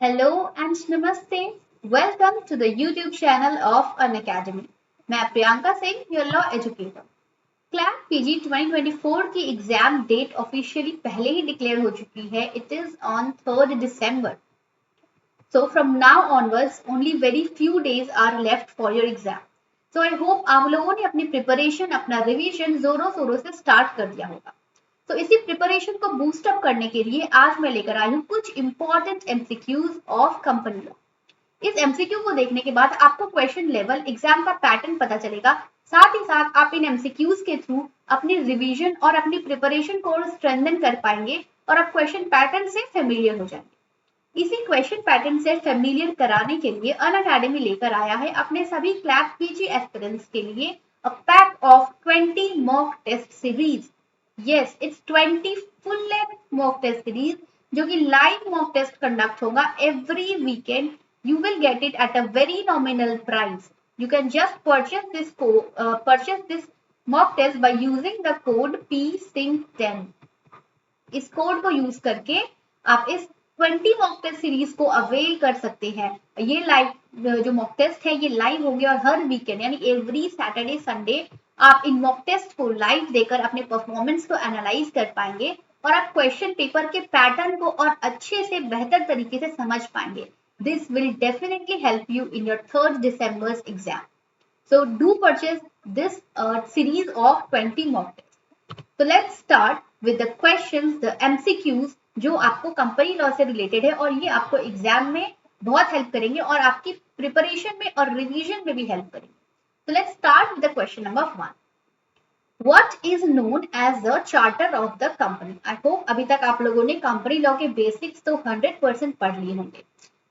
Hello and Namaste. Welcome to the YouTube channel of Unacademy. मैं Priyanka Singh, your law educator. CLAT PG 2024 की exam date officially पहले ही declare हो चुकी है। It is on 3rd December. So from now onwards, only very few days are left for your exam. So I hope आप लोगों ने अपनी प्रिपरेशन, अपना रिवीजन जोरों शोरों से स्टार्ट कर दिया होगा। तो इसी प्रिपरेशन को बूस्ट अप करने के लिए आज मैं लेकर आई हूँ कुछ important MCQs of company law. इस एमसीक्यू को देखने के बाद आपको क्वेश्चन लेवल एग्जाम का पैटर्न पता चलेगा। साथ ही साथ आप इन एमसीक्यूज के थ्रू अपनी रिवीजन और अपनी प्रिपरेशन को स्ट्रेंथन कर पाएंगे और आप क्वेश्चन पैटर्न से फेमिलियर हो जाएंगे। इसी क्वेश्चन पैटर्न से फेमिलियर कराने के लिए अनअकैडमी लेकर आया है अपने सभी क्लैट पीजी एस्पिरेंट्स के लिए a pack of 20 mock test series. Yes, it's 20 full length mock test series जो कि लाइव मॉक टेस्ट कंडक्ट होगा every weekend. You will get it at a very nominal price. You can just purchase this mock test by using the code PSYNC10. इस code को use करके आप इस 20 mock test series को avail कर सकते हैं। ये लाइव जो मॉक टेस्ट है ये लाइव होंगे और हर वीकेंड यानी एवरी सैटरडे संडे आप इन मॉक टेस्ट को लाइव देकर अपने परफॉर्मेंस को एनालाइज कर पाएंगे और आप क्वेश्चन पेपर के पैटर्न को और अच्छे से बेहतर तरीके से समझ पाएंगे। This will definitely help you in your 3rd December exam. So do purchase this series of 20 mock tests. तो let's start with the questions, the MCQs जो आपको कंपनी लॉ से रिलेटेड है और ये आपको एग्जाम में बहुत हेल्प करेंगे और आपकी प्रिपरेशन में और रिवीजन में भी हेल्प करेंगे। तो let's start with the question number 1। What is known as the charter of the company. I hope अभी तक आप लोगों ने कंपनी लॉ के बेसिक्स तो 100% पढ़ लिए होंगे।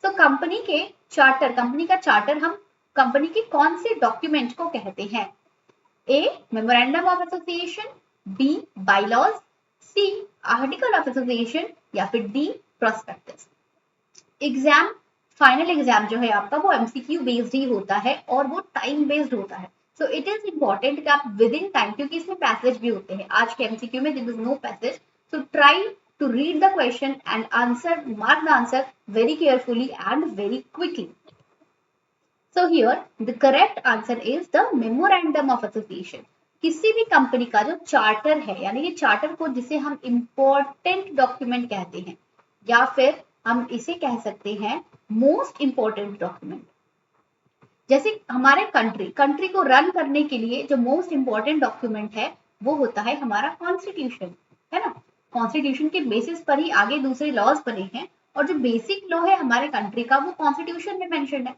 तो कंपनी के चार्टर, कंपनी का चार्टर हम कंपनी के कौन से डॉक्यूमेंट को कहते हैं? A, memorandum of association, B, bylaws, C, article of association या फिर D, prospectus. Exam, final exam जो है आपका वो एमसीक्यू बेस्ड ही होता है और वो टाइम बेस्ड होता है। सो इट इज इंपॉर्टेंट कि आप विद इन टाइम, क्योंकि इसमें पैसेज भी होते हैं। आज के एमसीक्यू में there is no passage, so try to read the question and answer, mark the answer very carefully and very quickly. So here the correct answer is the memorandum of association. किसी भी company का जो charter है यानी ये charter को जिसे हम इम्पोर्टेंट डॉक्यूमेंट कहते हैं या फिर हम इसे कह सकते हैं मोस्ट इम्पोर्टेंट डॉक्यूमेंट। जैसे हमारे कंट्री को रन करने के लिए जो मोस्ट इम्पोर्टेंट डॉक्यूमेंट है वो होता है हमारा कॉन्स्टिट्यूशन, है ना। कॉन्स्टिट्यूशन के बेसिस पर ही आगे दूसरे लॉज बने हैं और जो बेसिक लॉ है हमारे कंट्री का वो कॉन्स्टिट्यूशन में मेंशन है।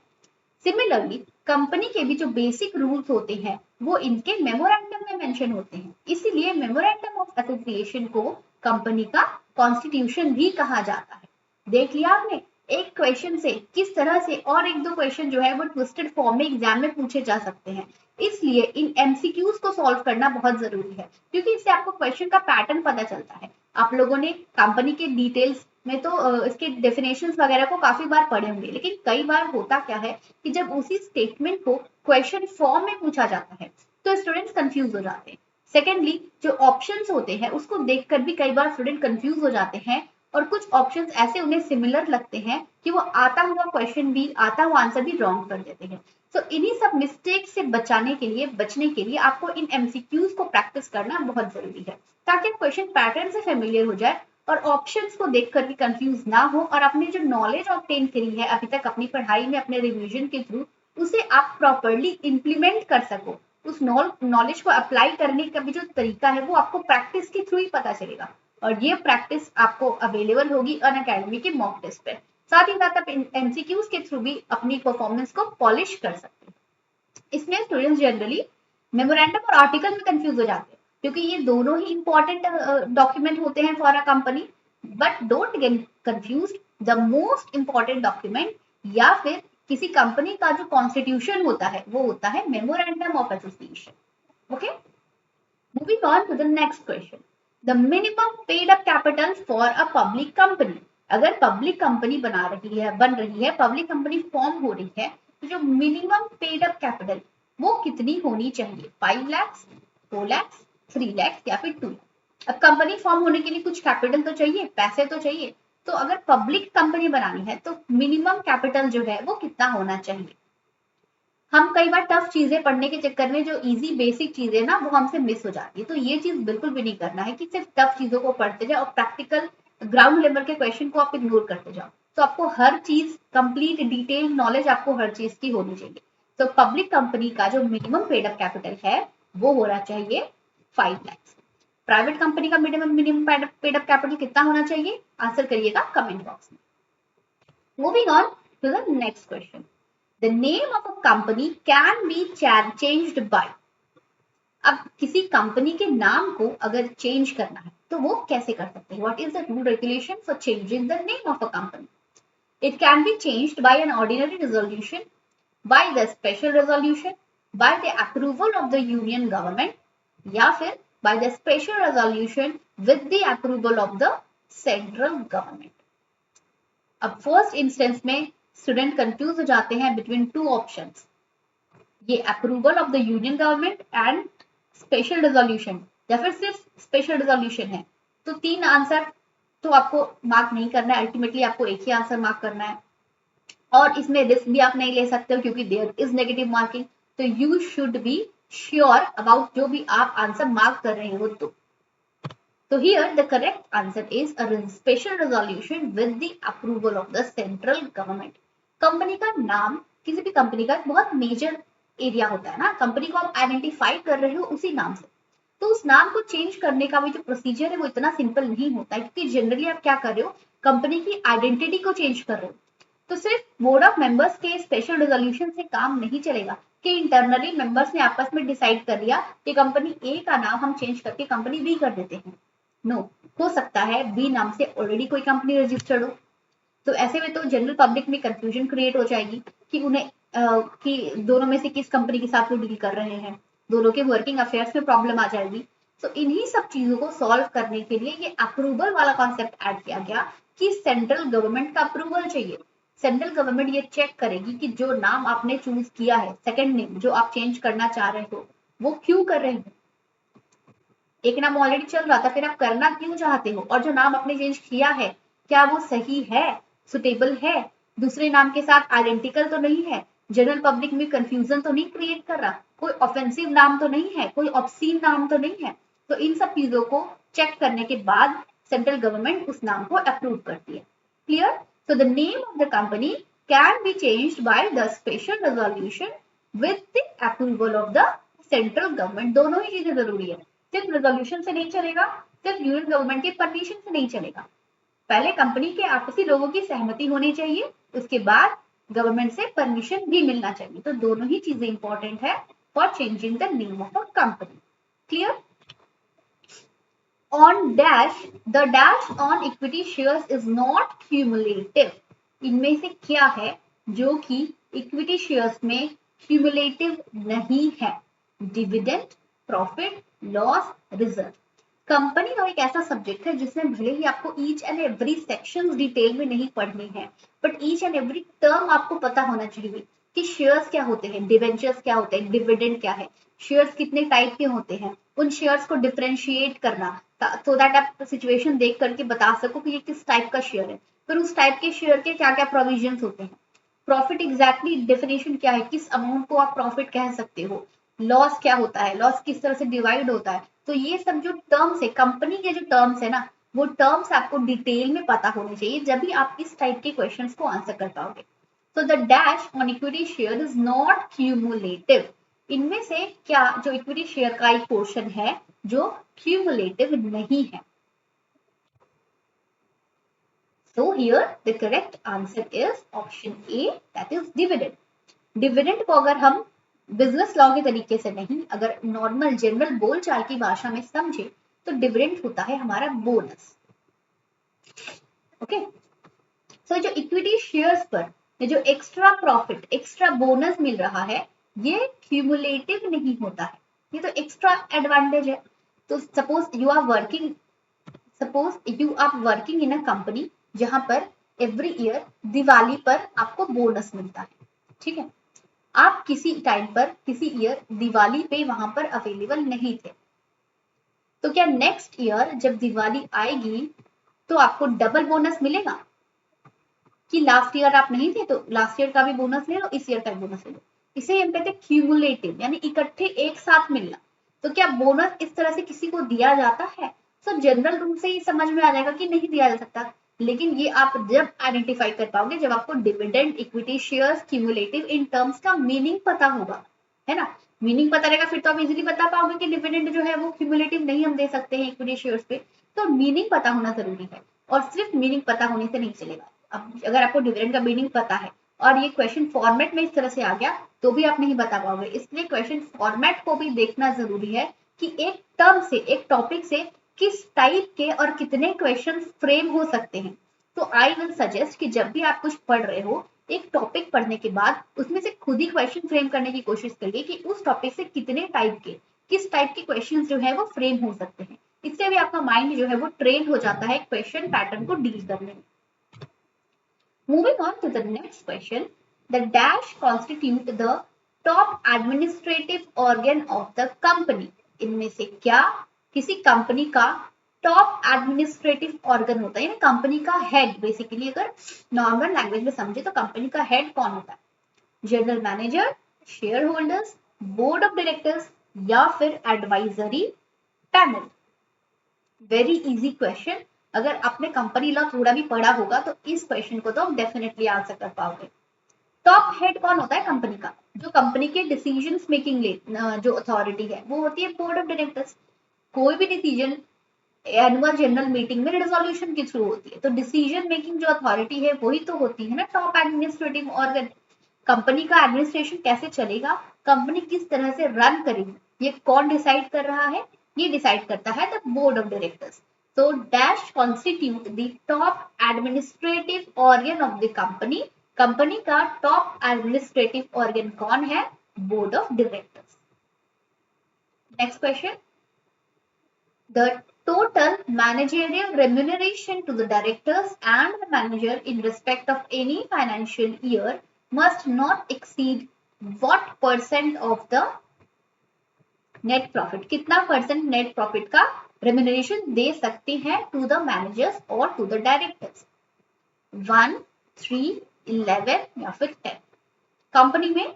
सिमिलरली कंपनी के भी जो बेसिक रूल्स होते हैं वो इनके मेमोरेंडम में मेंशन होते हैं। इसीलिए मेमोरेंडम ऑफ एसोसिएशन को कंपनी का कॉन्स्टिट्यूशन भी कहा जाता है। देख लिया आपने, एक क्वेश्चन से किस तरह से और एक दो क्वेश्चन जो है वो ट्विस्टेड फॉर्म में एग्जाम में पूछे जा सकते हैं। इसलिए इन एमसीक्यूज को सॉल्व करना बहुत जरूरी है क्योंकि इससे आपको क्वेश्चन का पैटर्न पता चलता है। आप लोगों ने कंपनी के डिटेल्स में तो इसके डेफिनेशंस वगैरह को काफी बार पढ़े होंगे, लेकिन कई बार होता क्या है कि जब उसी स्टेटमेंट को क्वेश्चन फॉर्म में पूछा जाता है तो स्टूडेंट्स कंफ्यूज हो जाते हैं। सेकेंडली, जो ऑप्शंस होते हैं उसको देखकर भी कई बार स्टूडेंट कंफ्यूज हो जाते हैं और कुछ ऑप्शंस ऐसे उन्हें सिमिलर लगते हैं कि वो आता हुआ क्वेश्चन भी, आता हुआ आंसर भी रॉन्ग कर देते हैं। तो इन्हीं सब मिस्टेक से बचने के लिए आपको इन एमसीक्यूज को प्रैक्टिस करना बहुत जरूरी है ताकि आप क्वेश्चन पैटर्न से फेमिलियर हो जाए और ऑप्शंस को देखकर भी कंफ्यूज ना हो और अपनी जो नॉलेज ऑब्टेन करी है अभी तक अपनी पढ़ाई में अपने रिवीजन के थ्रू उसे आप प्रॉपरली इंप्लीमेंट कर सको। उस नॉलेज को अप्लाई करने का भी जो तरीका है वो आपको प्रैक्टिस के थ्रू ही पता चलेगा और ये प्रैक्टिस आपको अवेलेबल होगी अनअकैडमी के मॉक टेस्ट पे। साथ ही साथ आप एमसीक्यूज के थ्रू भी अपनी परफॉर्मेंस को पॉलिश कर सकते हैं। इसमें स्टूडेंट्स जनरली मेमोरेंडम और आर्टिकल में कंफ्यूज हो जाते हैं क्योंकि ये दोनों ही इंपॉर्टेंट डॉक्यूमेंट होते हैं for a company. But don't get confused, the most important document या फिर किसी कंपनी का जो कॉन्स्टिट्यूशन होता है वो होता है memorandum of association. Okay, moving on to the next question. The minimum paid up capital for a public company. अगर पब्लिक कंपनी बन रही है, पब्लिक कंपनी फॉर्म हो रही है तो जो मिनिमम पेड अप कैपिटल वो कितनी होनी चाहिए? 5 लाख, 4 लाख, 3 लाख या फिर 2 लाख। अब कंपनी फॉर्म होने के लिए कुछ कैपिटल तो चाहिए, पैसे तो चाहिए। तो अगर पब्लिक कंपनी बनानी है तो मिनिमम कैपिटल जो है वो कितना होना चाहिए। हम कई बार टफ चीजें पढ़ने के चक्कर में जो इजी बेसिक चीजें ना वो हमसे मिस हो जाती है, तो ये चीज बिल्कुल भी नहीं करना है कि सिर्फ टफ चीजों को पढ़ते जाओ और प्रैक्टिकल ग्राउंड लेवल के क्वेश्चन को आप इग्नोर करते जाओ। तो आपको हर चीज कंप्लीट डिटेल नॉलेज आपको हर चीज की होनी चाहिए। तो पब्लिक कंपनी का जो मिनिमम पेड अप कैपिटल है वो होना चाहिए 5 लाख। प्राइवेट कंपनी का मिनिमम पेड अप कैपिटल कितना होना चाहिए, आंसर करिएगा कमेंट बॉक्स में। Moving on to the next question. The name of a company can be changed by। अब किसी कंपनी के नाम को अगर चेंज करना है तो वो कैसे कर सकते हैं? What is the rule regulation for changing the name of a company? It can be changed by an ordinary resolution, by the special resolution, by the approval of the union government, या फिर by the special resolution with the approval of the central government। अब first instance में student confuse हो जाते हैं between two options, ये approval of the union government and special resolution या फिर सिर्फ स्पेशल रेजोल्यूशन है। तो 3 आंसर तो आपको मार्क नहीं करना है, अल्टीमेटली आपको एक ही आंसर मार्क करना है और इसमें रिस्क भी आप नहीं ले सकते हो क्योंकि देयर इज नेगेटिव मार्किंग। तो you should be sure about जो भी आप आंसर मार्क कर रहे हो। तो here the correct answer is a special resolution with the approval of the central government। Company का नाम किसी भी कंपनी का बहुत मेजर एरिया होता है ना, कंपनी को आप आइडेंटिफाई कर रहे हो उसी नाम से, तो उस नाम को चेंज करने का भी जो प्रोसीजर है वो इतना सिंपल नहीं होता है क्योंकि जनरली आप क्या कर रहे हो, कंपनी की आइडेंटिटी को चेंज कर रहे हो। तो सिर्फ बोर्ड ऑफ मेंबर्स के स्पेशल रेजोल्यूशन से काम नहीं चलेगा कि इंटरनली मेंबर्स ने आपस में डिसाइड कर लिया कि कंपनी ए का नाम हम चेंज करके कंपनी बी कर देते हैं। नो हो सकता है बी नाम से ऑलरेडी कोई कंपनी रजिस्टर्ड हो, तो ऐसे में तो जनरल पब्लिक में कंफ्यूजन क्रिएट हो जाएगी कि उन्हें कि दोनों में से किस कंपनी के साथ वो डील कर रहे हैं, दोनों के वर्किंग अफेयर्स में प्रॉब्लम आ जाएगी। तो इन्हीं सब चीजों को सॉल्व करने के लिए ये अप्रूवल वाला कॉन्सेप्ट ऐड किया गया कि सेंट्रल गवर्नमेंट का अप्रूवल चाहिए। सेंट्रल गवर्नमेंट ये चेक करेगी कि जो नाम आपने चूज किया है, सेकंड नेम जो आप चेंज करना चाह रहे हो, वो क्यों कर रहे हो। एक नाम ऑलरेडी चल रहा था, फिर आप करना क्यों चाहते हो, और जो नाम आपने चेंज किया है क्या वो सही है, सुटेबल है, दूसरे नाम के साथ आइडेंटिकल तो नहीं है, जनरल पब्लिक में कंफ्यूजन तो नहीं क्रिएट कर रहा, कोई ऑफेंसिव नाम तो नहीं है, कोई ऑब्सीन नाम तो नहीं है। तो इन सब चीजों को चेक करने के बाद सेंट्रल गवर्नमेंट उस नाम को अप्रूव करती है। Clear? So the name of the company can be changed by the special resolution with the approval of the central government. दोनों ही चीजें जरूरी है, सिर्फ रेजोल्यूशन से नहीं चलेगा, सिर्फ यूनियन गवर्नमेंट की परमिशन से नहीं चलेगा, पहले कंपनी के आपसी लोगों की सहमति होनी चाहिए, उसके बाद गवर्नमेंट से परमिशन भी मिलना चाहिए। तो दोनों ही चीजें इंपॉर्टेंट है for changing the name of a company. Clear? On dash the dash on equity shares is not cumulative. इनमें से क्या है जो कि इक्विटी शेयर्स में क्यूमुलेटिव नहीं है? Dividend, profit, loss, reserve. Company का एक ऐसा सब्जेक्ट है जिसमें भले ही आपको each and every section detail में नहीं पढ़नी है, but each and every term आपको पता होना चाहिए कि शेयर्स क्या होते हैं, डिवेंचर्स क्या होते हैं, डिविडेंड क्या है, शेयर्स कितने टाइप के होते हैं, उन शेयर्स को डिफरेंशिएट करना सो दैट आप सिचुएशन देख करके बता सको कि ये किस टाइप का शेयर है, फिर उस टाइप के शेयर के क्या क्या प्रोविजन होते हैं। प्रॉफिट एग्जैक्टली डेफिनेशन क्या है, किस अमाउंट को आप प्रॉफिट कह सकते हो, लॉस क्या होता है, लॉस किस तरह से डिवाइड होता है। तो ये सब जो टर्म्स है, कंपनी के जो टर्म्स है ना, वो टर्म्स आपको डिटेल में पता होने चाहिए, जब भी आप इस टाइप के क्वेश्चंस को आंसर कर पाओगे। तो the dash on equity share is not cumulative. इनमें से क्या जो इक्विटी शेयर का एक पोर्शन है जो क्यूमुलेटिव नहीं है। So here the correct answer is option A, that is dividend। Dividend को अगर हम बिजनेस लॉ के तरीके से नहीं, अगर नॉर्मल जनरल बोलचाल की भाषा में समझे तो डिविडेंड होता है हमारा बोनस। ओके, सो जो इक्विटी शेयर्स पर जो एक्स्ट्रा प्रॉफिट, एक्स्ट्रा बोनस मिल रहा है, ये क्यूमुलेटिव नहीं होता है, ये तो एक्स्ट्रा एडवांटेज है। तो suppose you are working in a company जहां पर एवरी ईयर दिवाली पर आपको बोनस मिलता है, ठीक है। आप किसी टाइम पर, किसी ईयर दिवाली पे वहां पर अवेलेबल नहीं थे, तो क्या नेक्स्ट ईयर जब दिवाली आएगी तो आपको डबल बोनस मिलेगा कि लास्ट ईयर आप नहीं थे तो लास्ट ईयर का भी बोनस ले लो, इस ईयर का भी बोनस ले लो। इसे हम कहते हैं क्यूमुलेटिव, यानी इकट्ठे एक साथ मिलना। तो क्या बोनस इस तरह से किसी को दिया जाता है? सो जनरल रूल से ही समझ में आ जाएगा कि नहीं दिया जा सकता, लेकिन ये आप जब आइडेंटिफाई कर पाओगे जब आपको dividend, equity shares, cumulative in terms का मीनिंग पता होगा, है ना। मीनिंग पता रहेगा फिर तो आप इजीली बता पाओगे कि डिविडेंड जो है वो क्यूमुलेटिव नहीं हम दे सकते हैं इक्विटी शेयर्स पे। तो मीनिंग पता होना जरूरी है, और सिर्फ मीनिंग पता होने से नहीं चलेगा। अब अगर आपको डिविडेंड का मीनिंग पता है और ये क्वेश्चन फॉर्मेट में इस तरह से आ गया तो भी आप नहीं बता पाओगे। इसलिए क्वेश्चन फॉर्मेट को भी देखना जरूरी है कि एक टर्म से, एक टॉपिक से किस टाइप के और कितने क्वेश्चन फ्रेम हो सकते हैं। तो आई विल सजेस्ट कि जब भी आप कुछ पढ़ रहे हो, एक टॉपिक पढ़ने के बाद उसमें से खुद ही क्वेश्चन फ्रेम करने की कोशिश करिए कि उस टॉपिक से कितने टाइप के, किस टाइप के क्वेश्चन जो है वो फ्रेम हो सकते हैं। इससे भी आपका माइंड जो है वो ट्रेन हो जाता है क्वेश्चन पैटर्न को डील करने में। Moving on to the next question, the dash constitute the top administrative organ of the company. इनमें से क्या किसी कंपनी का टॉप एडमिनिस्ट्रेटिव ऑर्गन होता है, यानी कंपनी का हेड। बेसिकली अगर नॉर्मल लैंग्वेज में समझे तो कंपनी का हेड कौन होता है? General manager, share holders, board of directors या फिर advisory panel. Very easy question. अगर आपने कंपनी लॉ थोड़ा भी पढ़ा होगा तो इस क्वेश्चन को तो आप डेफिनेटली आंसर कर पाओगे। टॉप हेड कौन होता है कंपनी का? जो कंपनी के डिसीजन मेकिंग जो अथॉरिटी है वो होती है बोर्ड ऑफ डायरेक्टर्स। कोई भी डिसीजन एनुअल जनरल मीटिंग में रिजोल्यूशन के थ्रू होती है, तो डिसीजन मेकिंग जो अथॉरिटी है वही तो होती है ना टॉप एडमिनिस्ट्रेटिव ऑर्गन। कंपनी का एडमिनिस्ट्रेशन कैसे चलेगा, कंपनी किस तरह से रन करेगी, ये कौन डिसाइड कर रहा है? ये डिसाइड करता है the board of directors. So dash constitute the top administrative organ of the company. Company का टॉप एडमिनिस्ट्रेटिव ऑर्गन कौन है? Board of directors. Next question, the total managerial remuneration to the directors and the manager in respect of any financial year must not exceed what percent of the net profit? कितना percent net profit का remuneration दे सकते हैं to the managers और to the directors? 1, 3, 11 या फिर 10। Company में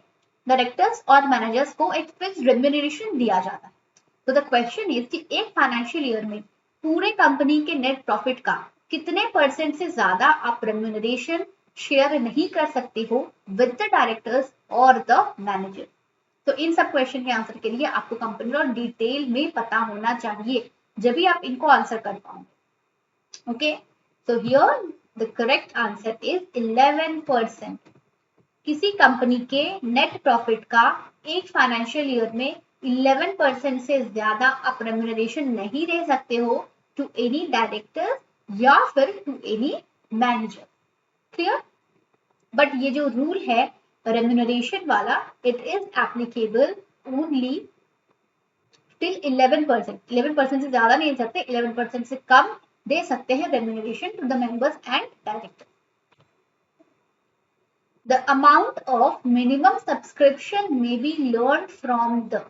directors और managers को एक फिक्स रेम्यूनरेशन दिया जाता है। तो द क्वेश्चन इज कि एक फाइनेंशियल ईयर में पूरे कंपनी के नेट प्रॉफिट का कितने परसेंट से ज्यादा आप रेम्यूनरेशन शेयर नहीं कर सकते हो विद द डायरेक्टर्स और द मैनेजर। तो इन सब क्वेश्चन के आंसर के लिए आपको कंपनी लॉ डिटेल में पता होना चाहिए, जब भी आप इनको आंसर कर पाओगे। Okay, so here the correct answer is 11%। किसी कंपनी के नेट प्रॉफिट का एक फाइनेंशियल ईयर में 11% से ज्यादा आप रेम्यूनरेशन नहीं दे सकते हो टू एनी डायरेक्टर या फिर to any manager. Clear? But ये जो रूल है रेम्यूनरेशन वाला, it is applicable only till 11%। 11% से ज्यादा नहीं दे सकते, 11% से कम दे सकते हैं remuneration to the members and director. The amount of minimum subscription may be learn from the.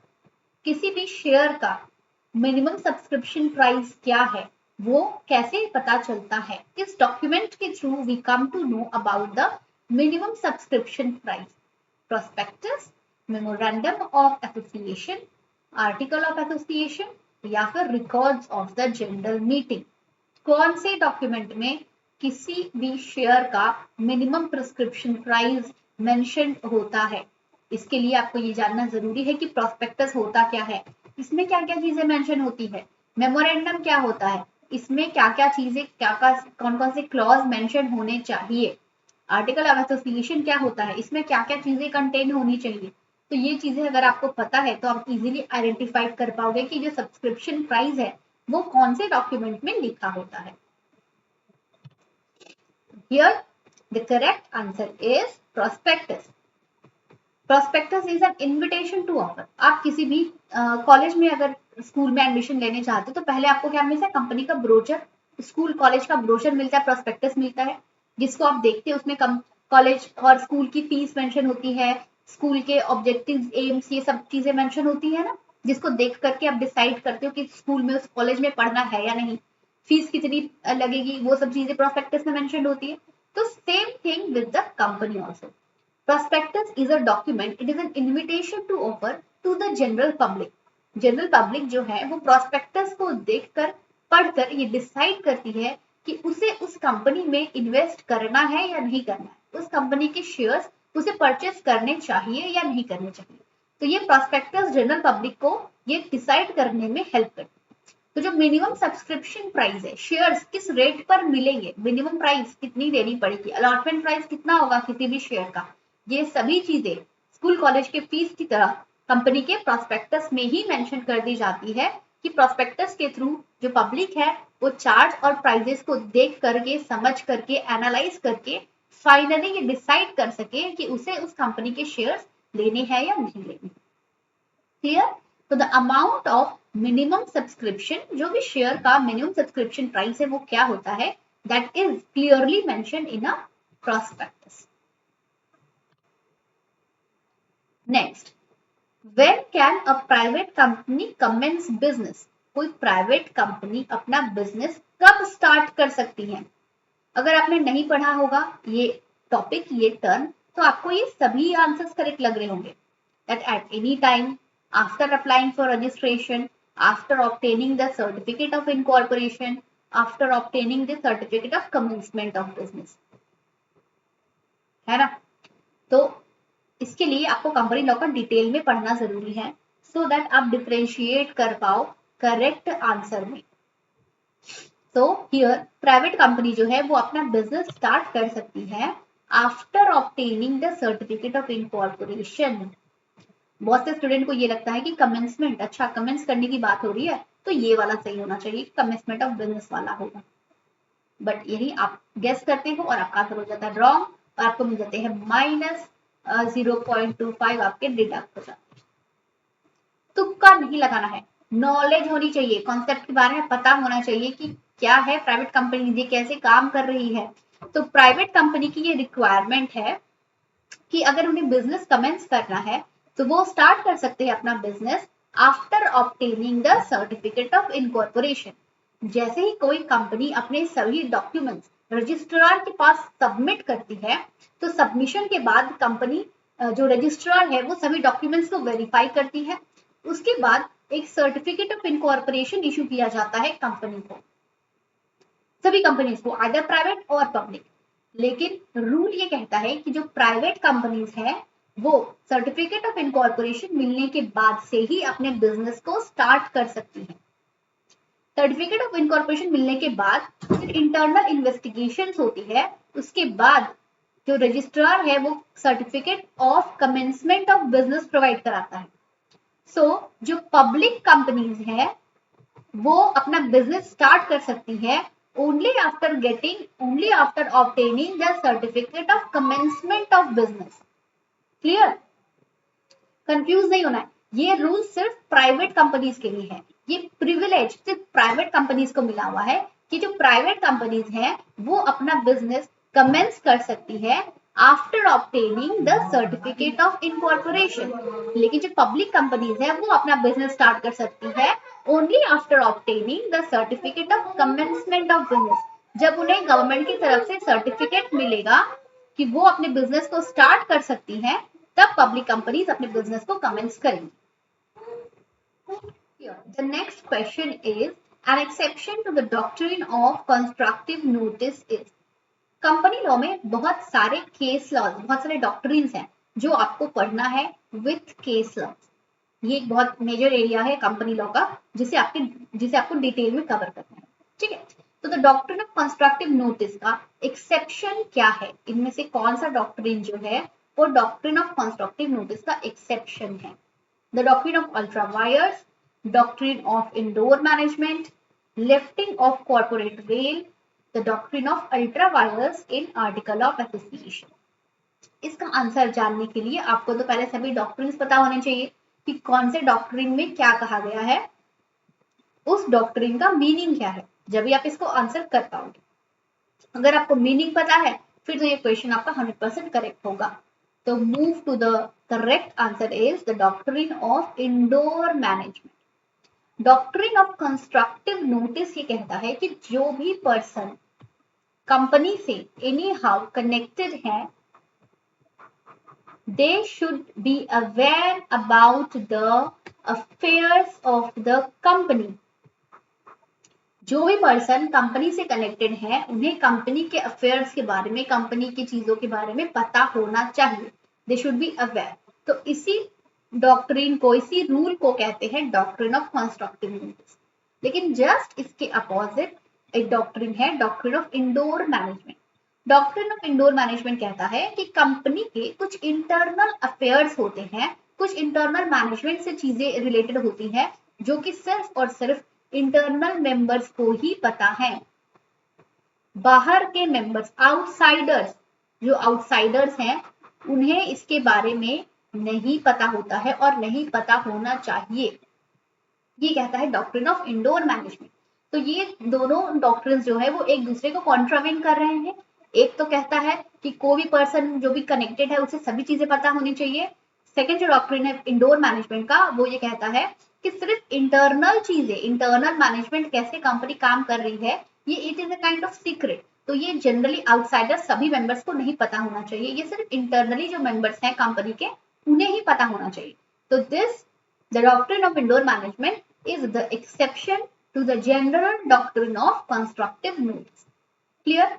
किसी भी शेयर का मिनिमम सब्सक्रिप्शन प्राइस क्या है वो कैसे पता चलता है? इस डॉक्यूमेंट के through we come to know about the minimum subscription price, prospectus, memorandum of association, article of association या फिर records of the general meeting। कौन से डॉक्यूमेंट में किसी भी शेयर का मिनिमम प्रिस्क्रिप्शन प्राइस मेंशन होता है? इसके लिए आपको ये जानना जरूरी है कि प्रोस्पेक्टस होता क्या है, इसमें क्या क्या चीजें मेंशन होती है, मेमोरेंडम क्या होता है, इसमें क्या क्या चीजें, कौन कौन से क्लॉज मेंशन होने चाहिए, आर्टिकल ऑफ एसोसिएशन क्या होता है, इसमें क्या क्या चीजें कंटेन होनी चाहिए। तो ये चीजें अगर आपको पता है तो आप इजीली आइडेंटिफाई कर पाओगे कि जो सब्सक्रिप्शन प्राइस है वो कौन से डॉक्यूमेंट में लिखा होता है। Here the correct answer is prospectus. Prospectus is an invitation to offer. आप किसी भी कॉलेज में अगर स्कूल में एडमिशन लेने चाहते हो तो पहले आपको क्या मिलता है? कंपनी का ब्रोचर, स्कूल कॉलेज का ब्रोचर मिलता है, प्रोस्पेक्टस मिलता है, जिसको आप देखते हैं। उसमें कॉलेज और स्कूल की फीस मेंशन होती है, स्कूल के ऑब्जेक्टिव्स, एम्स, ये सब चीजें मेंशन होती है ना, जिसको देख करके आप डिसाइड करते हो कि स्कूल में, उस कॉलेज में पढ़ना है या नहीं। फीस कितनी लगेगी, वो सब चीजें प्रोस्पेक्टस में मेंशन होती है। तो same thing with the company also. Prospectus is a document, it is an invitation to offer to the general public. General public जो है वो प्रोस्पेक्टस को देखकर पढ़कर ये डिसाइड करती है कि उसे उस कंपनी में इन्वेस्ट करना है या नहीं करना है, उस कंपनी के शेयर्स उसे परचेस करने चाहिए या नहीं करने चाहिए। तो ये प्रोस्पेक्टस जनरल पब्लिक को ये डिसाइड करने में हेल्प करती है। तो जो मिनिमम सब्सक्रिप्शन प्राइस है, शेयर्स किस रेट पर मिलेंगे, मिनिमम प्राइस कितनी देनी पड़ेगी, अलॉटमेंट प्राइस कितना होगा किसी भी शेयर का, ये सभी चीजें स्कूल कॉलेज के फीस की तरह कंपनी के प्रोस्पेक्टस में ही मेंशन कर दी जाती है कि प्रोस्पेक्टस के थ्रू जो पब्लिक है वो चार्ज और प्राइजेस को देख करके, समझ करके, एनालाइज करके फाइनली ये डिसाइड कर सके कि उसे उस कंपनी के शेयर्स लेने हैं या नहीं लेने। क्लियर? तो the amount of minimum subscription, जो भी शेयर का मिनिमम सब्सक्रिप्शन प्राइस है वो क्या होता है, that is clearly mention in a prospectus. Next, when can a private company commence business? कोई प्राइवेट कंपनी अपना बिजनेस कब स्टार्ट कर सकती है? अगर आपने नहीं पढ़ा होगा ये टॉपिक, ये टर्म, तो आपको ये सभी आंसर्स करेक्ट लग रहे होंगे। That at any time, after applying for registration, after obtaining the certificate of incorporation, after obtaining the certificate of commencement of business, है ना? तो इसके लिए आपको कंपनी लॉ का डिटेल में पढ़ना जरूरी है, सो दैट आप डिफरेंशिएट कर पाओ करेक्ट आंसर में। तो हियर प्राइवेट कंपनी जो है वो अपना बिजनेस स्टार्ट कर सकती है after obtaining the certificate of incorporation. बहुत से स्टूडेंट को ये लगता है कि कमेंसमेंट, अच्छा कमेंस करने की बात हो रही है तो ये वाला सही होना चाहिए, कमेंसमेंट ऑफ बिजनेस वाला होगा, बट यही आप गेस करते हो और आपका आंसर हो जाता है रॉन्ग और आपको मिल जाते हैं -0.25 आपके डिडक्ट हो जाते हैं। तुक्का नहीं लगाना है, नॉलेज होनी चाहिए, कॉन्सेप्ट के बारे में पता होना चाहिए कि क्या है प्राइवेट कंपनी, ये कैसे काम कर रही है। तो प्राइवेट कंपनी की ये रिक्वायरमेंट है कि अगर उन्हें बिजनेस कमेंस करना है तो वो स्टार्ट कर सकते हैं अपना business after obtaining the certificate of incorporation. जैसे ही कोई कंपनी अपने सभी डॉक्यूमेंट्स रजिस्ट्रार के पास सबमिट करती है, तो सबमिशन के बाद कंपनी जो रजिस्ट्रार है वो सभी डॉक्यूमेंट्स को वेरीफाई करती है। उसके बाद एक सर्टिफिकेट ऑफ इनकॉर्पोरेशन इशू किया जाता है कंपनी को, सभी कंपनीज को, आइदर प्राइवेट और पब्लिक। लेकिन रूल ये कहता है कि जो प्राइवेट कंपनीज है वो सर्टिफिकेट ऑफ इनकॉर्पोरेशन मिलने के बाद से ही अपने बिजनेस को स्टार्ट कर सकती है। सर्टिफिकेट ऑफ इनकॉर्पोरेशन मिलने के बाद फिर इंटरनल इन्वेस्टिगेशन होती है, उसके बाद जो रजिस्ट्रार है वो certificate of commencement of business provide कराता है। सो जो पब्लिक कंपनीज है वो अपना बिजनेस स्टार्ट कर सकती है only after obtaining the certificate of commencement of business. Clear? Confuse नहीं होना है, ये रूल सिर्फ प्राइवेट कंपनीज के लिए है, ये प्रिविलेज सिर्फ प्राइवेट कंपनीज को मिला हुआ है कि जो प्राइवेट कंपनीज है वो अपना बिजनेस कमेंस कर सकती है after obtaining the certificate of incorporation. लेकिन जो पब्लिक कंपनीज है वो अपना बिजनेस स्टार्ट कर सकती है only after obtaining the certificate of commencement of business. जब उन्हें गवर्नमेंट की तरफ से सर्टिफिकेट मिलेगा कि वो अपने बिजनेस को स्टार्ट कर सकती हैं, तब पब्लिक कंपनीज अपने बिजनेस को कमेंस करेंगी। The next question is an exception to the doctrine of constructive notice is। Company law में बहुत सारे केस लॉज, बहुत सारे डॉक्ट्रिन्स हैं जो आपको पढ़ना है विथ केस लॉज। ये एक बहुत मेजर एरिया है कंपनी लॉ का जिसे आपको डिटेल में कवर करना है, ठीक है? तो the doctrine of constructive notice का एक्सेप्शन क्या है, इनमें से कौन सा डॉक्ट्रिन जो है वो डॉक्ट्रिन ऑफ कंस्ट्रक्टिव नोटिस का एक्सेप्शन है? The doctrine of ultra vires, doctrine of indoor management, lifting of corporate veil, the doctrine of ultra vires in article of association. इसका आंसर जानने के लिए आपको तो पहले सभी डॉक्ट्रिन्स पता होने चाहिए कि कौन से डॉक्ट्रिन में क्या कहा गया है, उस डॉक्ट्रिन का मीनिंग क्या है, जब भी आप इसको आंसर कर पाओगे। अगर आपको मीनिंग पता है फिर तो ये क्वेश्चन आपका 100% करेक्ट होगा। तो move to the correct answer is the doctrine of indoor management. Doctrine of constructive notice ये कहता है कि जो भी पर्सन कंपनी से एनी हाउ कनेक्टेड है, they should be aware about the affairs of the company. जो भी पर्सन कंपनी से कनेक्टेड है उन्हें कंपनी के अफेयर्स के बारे में, कंपनी की चीजों के बारे में पता होना चाहिए. They should be aware. तो इसी डॉक्ट्रिन को, इसी रूल को कहते हैं डॉक्ट्रिन ऑफ कंस्ट्रक्टिव नोटिस. लेकिन जस्ट इसके अपोजिट एक डॉक्ट्रिन है, doctrine of indoor management. Doctrine of indoor management कहता है कि कंपनी के कुछ इंटरनल अफेयर्स होते हैं, कुछ इंटरनल मैनेजमेंट से चीजें रिलेटेड होती हैं जो कि सिर्फ और सिर्फ इंटरनल मेंबर्स को ही पता है. बाहर के मेंबर्स, आउटसाइडर्स, जो आउटसाइडर्स हैं उन्हें इसके बारे में नहीं पता होता है और नहीं पता होना चाहिए. ये कहता है डॉक्ट्रिन ऑफ इंडोर मैनेजमेंट. तो ये दोनों डॉक्ट्रिन जो है वो एक दूसरे को कॉन्ट्रावेंट कर रहे हैं. एक तो कहता है कि कोई भी पर्सन जो भी कनेक्टेड है उसे सभी चीजें पता होनी चाहिए. सेकेंड जो डॉक्ट्रिन है इंडोर मैनेजमेंट का, वो ये कहता है कि सिर्फ इंटरनल चीजें, इंटरनल मैनेजमेंट कैसे कंपनी काम कर रही है, ये it is a kind of secret. तो ये जनरली आउटसाइडर सभी मेंबर्स को नहीं पता होना चाहिए. ये सिर्फ इंटरनली जो मेंबर्स हैं कंपनी के उन्हें ही पता होना चाहिए. तो this the doctrine of indoor management is the exception to the general doctrine of constructive notice. Clear?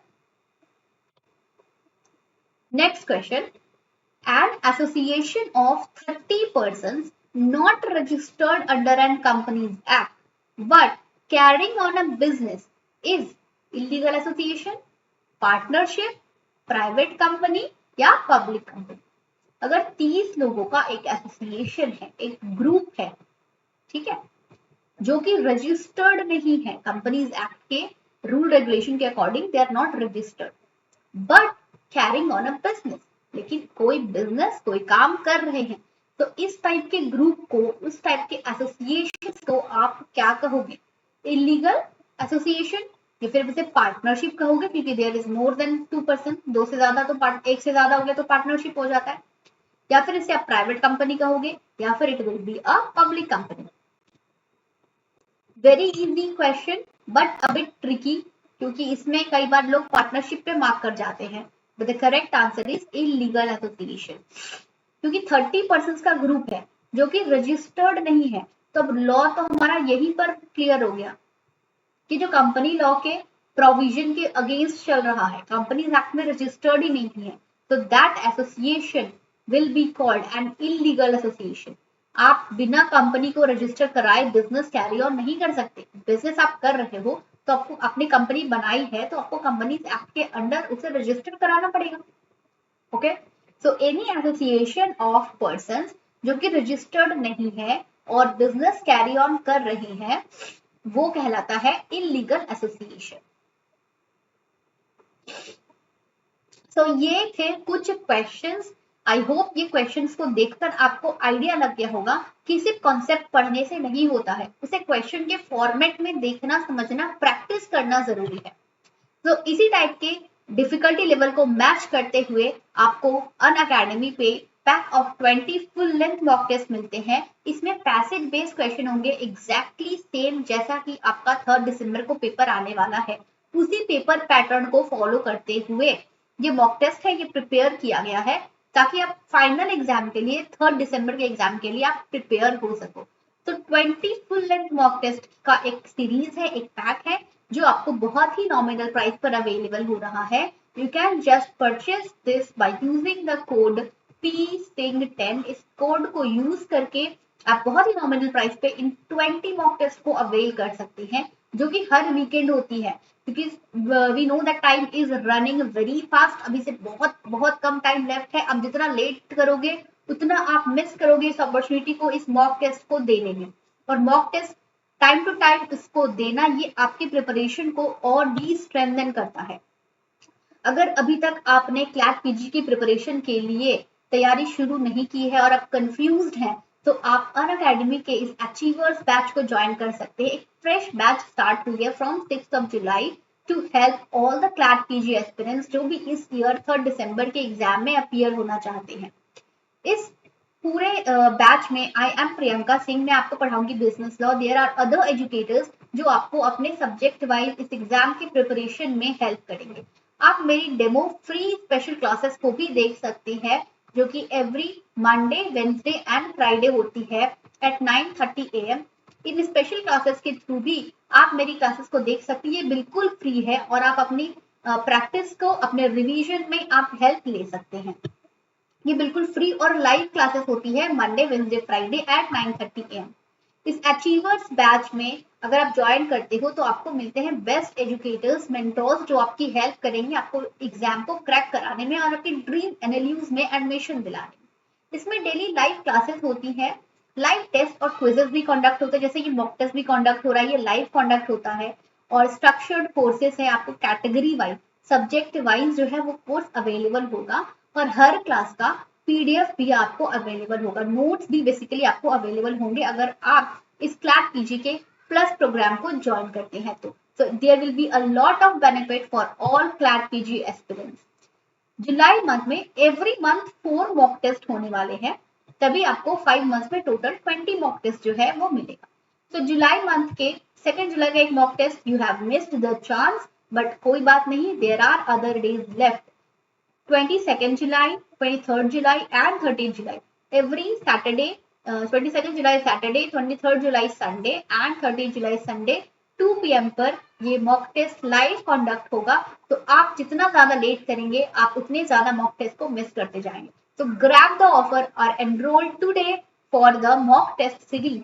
Next question. An association of 30 persons not registered under an Companies Act but carrying on a business is illegal association, partnership, private company या public company. अगर 30 लोगों का एक association है, एक group है, ठीक है, जो कि रजिस्टर्ड नहीं है कंपनीज एक्ट के रूल रेगुलेशन के according, they are not registered but carrying on a business, लेकिन कोई बिजनेस, कोई काम कर रहे हैं, तो इस टाइप के ग्रुप को, उस टाइप के एसोसिएशन को आप क्या कहोगे? इलीगल एसोसिएशन या फिर उसे पार्टनरशिप कहोगे, क्योंकि देयर इज मोर देन 2%, दो से ज्यादा तो एक से ज्यादा हो गया तो पार्टनरशिप हो जाता है. या फिर इसे आप प्राइवेट कंपनी कहोगे या फिर it will be a public company. Very easy question but a bit tricky, क्योंकि इसमें कई बार लोग पार्टनरशिप पे मार्क कर जाते हैं. But the correct answer is illegal association. क्योंकि 30% का ग्रुप है जो कि रजिस्टर्ड नहीं है, तो अब लॉ तो हमारा यहीं पर क्लियर हो गया कि जो कंपनी लॉ के प्रोविजन के अगेंस्ट चल रहा है, कंपनीज एक्ट में रजिस्टर्ड ही नहीं है, तो that association will be called an illegal association. आप बिना कंपनी को रजिस्टर कराए बिजनेस कैरी ऑन नहीं कर सकते. बिजनेस आप कर रहे हो तो आपको अपनी कंपनी बनाई है तो आपको कंपनीज एक्ट के अंडर उसे रजिस्टर कराना पड़ेगा. Okay, so any association of persons जो कि रजिस्टर्ड नहीं है और बिजनेस कैरी ऑन कर रहे हैं, वो कहलाता है इलीगल एसोसिएशन. सो ये थे कुछ क्वेश्चंस. आई होप ये क्वेश्चंस को देखकर आपको आइडिया लग गया होगा कि सिर्फ कॉन्सेप्ट पढ़ने से नहीं होता है, उसे क्वेश्चन के फॉर्मेट में देखना, समझना, प्रैक्टिस करना जरूरी है. तो इसी टाइप के डिफिकल्टी लेवल को मैच करते हुए आपको अनअकैडमी पे pack of 20 full length mock test मिलते हैं. इसमें पैसेज बेस्ड क्वेश्चन होंगे एग्जैक्टली सेम जैसा कि आपका 3 दिसंबर को पेपर आने वाला है. उसी पेपर पैटर्न को फॉलो करते हुए ये मॉक टेस्ट है, ये प्रिपेयर किया गया है ताकि आप फाइनल एग्जाम के लिए, 3 दिसंबर के एग्जाम के लिए आप प्रिपेयर हो सको. तो 20 फुल लेंथ मॉक टेस्ट का एक सीरीज है, एक पैक है जो आपको बहुत ही नॉमिनल प्राइस पर अवेलेबल हो रहा है. You can just purchase this by using the code PSING10. इस कोड को यूज करके आप बहुत ही नॉमिनल प्राइस पे इन 20 मॉक टेस्ट को अवेल कर सकते हैं, जो कि हर वीकेंड होती है, क्योंकि we know that time is running very fast. अभी से बहुत बहुत कम टाइम लेफ्ट है. अब जितना लेट करोगे उतना आप मिस करोगे इस अपॉर्चुनिटी को, इस मॉक टेस्ट को देने में. और mock test time to time इसको देना, ये आपकी प्रिपरेशन को और भी स्ट्रेंथन करता है. अगर अभी तक आपने क्लैट पीजी की प्रिपरेशन के लिए तैयारी शुरू नहीं की है और आप कंफ्यूज्ड हैं, तो आप अनअकैडमी के इस अचीवर्स बैच को ज्वाइन कर सकते हैं. एक फ्रेश बैच स्टार्ट हुई है from 6 July to help all the CLAT PG aspirants जो भी इस ईयर 3 दिसंबर के एग्जाम में अपीयर होना चाहते हैं. इस पूरे बैच में आई एम प्रियंका सिंह, मैं आपको पढ़ाऊंगी business law. There are other educators जो आपको अपने सब्जेक्ट वाइज इस एग्जाम की प्रिपरेशन में हेल्प करेंगे। आप मेरी डेमो फ्री स्पेशल क्लासेस को भी देख सकते हैं जो कि every Monday, Wednesday and Friday होती है एट 9:30 AM। इन स्पेशल क्लासेस के थ्रू भी आप मेरी क्लासेस को देख सकते हैं। ये बिल्कुल फ्री है और आप अपनी प्रैक्टिस को, अपने रिवीजन में आप हेल्प ले सकते हैं। ये बिल्कुल फ्री और लाइव क्लासेस होती है Monday, Wednesday, Friday at 9:30 AM। इस अचीवर्स बैच में अगर आप ज्वाइन करते हो तो आपको मिलते हैं बेस्ट एजुकेटर्स, मेंटोर्स जो आपकी हेल्प करेंगे आपको एग्जाम को क्रैक कराने में और आपकी ड्रीम एनएलयूज में एडमिशन दिलाने में। इसमें डेली लाइव क्लासेस होती है, लाइव टेस्ट और क्विजेस भी कंडक्ट होते हैं, जैसे कि मॉक टेस्ट भी कंडक्ट हो रहा है, ये लाइव कंडक्ट होता है। और स्ट्रक्चर्ड कोर्सेस है, आपको कैटेगरी वाइज, सब्जेक्ट वाइज जो है वो कोर्स अवेलेबल होगा और हर क्लास का पीडीएफ भी आपको अवेलेबल होगा, नोट्स भी बेसिकली आपको अवेलेबल होंगे अगर आप इस क्लैट पीजी के प्लस प्रोग्राम को ज्वाइन करते हैं तो। So there will be a lot of benefit for all CLAT PG aspirants. July month में एवरी मंथ 4 मॉक टेस्ट होने वाले हैं, तभी आपको 5 मंथ में टोटल 20 मॉक टेस्ट जो है वो मिलेगा। तो जुलाई मंथ के 2 जुलाई का एक mock test you have missed the chance, but कोई बात नहीं, there are other days left. 22nd July, 23rd July and 30th July. Every Saturday, 22nd July Saturday, 23rd July Sunday and 30th July Sunday 2 PM पर ये mock test live conduct होगा। तो आप जितना ज्यादा लेट करेंगे आप उतने ज्यादा मॉक टेस्ट को मिस करते जाएंगे। तो ग्रैब द ऑफर और enrol today for the mock test series.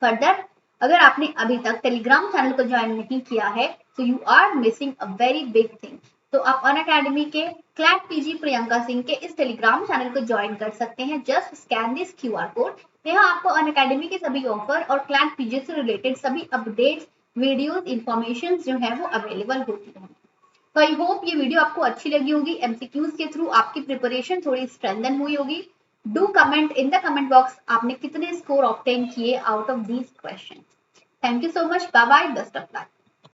Further, अगर आपने अभी तक टेलीग्राम चैनल को ज्वाइन नहीं किया है तो you are missing a very big thing. तो आप अनअकैडमी के क्लैट पीजी प्रियंका सिंह के इस टेलीग्राम चैनल को ज्वाइन कर सकते हैं। Just scan this QR code. यहाँ आपको अनअकैडमी के सभी ऑफर और क्लैट पीजी से रिलेटेड सभी अपडेट्स, वीडियोस, इंफॉर्मेशन जो है वो अवेलेबल होती है। तो आई होप ये वीडियो आपको अच्छी लगी होगी। एमसीक्यूज के थ्रू आपकी प्रिपरेशन थोड़ी स्ट्रेंथन हुई होगी। Do comment in the comment box आपने कितने स्कोर ऑब्टेन किए out of these question. Thank you so much, bye bye, best of luck.